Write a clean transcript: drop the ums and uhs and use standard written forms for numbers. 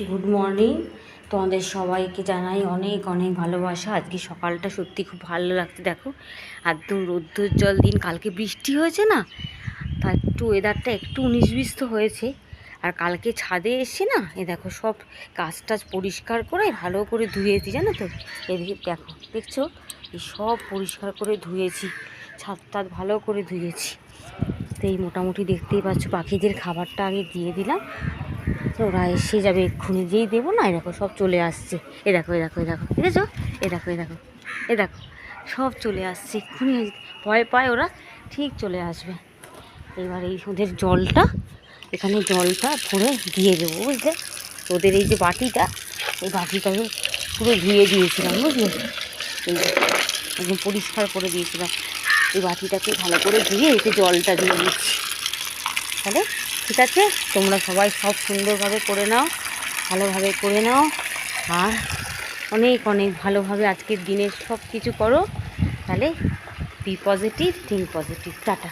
Good morning. তোমাদের সবাইকে জানাই অনেক অনেক ভালোবাসা। আজকে সকালটা সত্যি খুব ভালো লাগছে। দেখো একদম রৌদ্রোজ্জ্বল দিন, কালকে বৃষ্টি হয়েছে না, তা একটু ওয়েদারটা একটু 19-20 তো হয়েছে। আর কালকে ছাদে এসে না, দেখো সব কাজ টাজ পরিষ্কার করে ভালো করে ধুয়েছি, জানো তো। এদিকে দেখো, দেখছো, এই সব পরিষ্কার করে ধুয়েছি, ছাদ টাদ ভালো করে ধুয়েছি। তো এই মোটামুটি দেখতেই পাচ্ছ, পাখিদের খাবারটা আগে দিয়ে দিলাম, ওরা এসে যাবে এক্ষুনি। যেই দেবো না, এ দেখো সব চলে আসছে। এ দেখো, এ দেখো, এ দেখো, দেখেছো, এ দেখো, এ দেখো, এ দেখো, সব চলে আসছে এক্ষুনি। ভয় পায় ওরা, ঠিক চলে আসবে। এবার এই ওদের জলটা, এখানে জলটা ভরে দিয়ে দেবো, বুঝলে। ওদের এই যে বাটিটা, এই বাটিটাকে পুরো ধুয়ে দিয়েছিলাম, বুঝলে। এই একদম পরিষ্কার করে দিয়েছিলাম। এই বাটিটাকে ভালো করে ধুয়ে এতে জলটা দিয়ে দিচ্ছি। তাহলে ঠিক আছে, তোমরা সবাই সব সুন্দরভাবে করে নাও, ভালোভাবে করে নাও, আর অনেক অনেক ভালোভাবে আজকের দিনের সব কিছু করো। তাহলে be positive, think positive. Tata.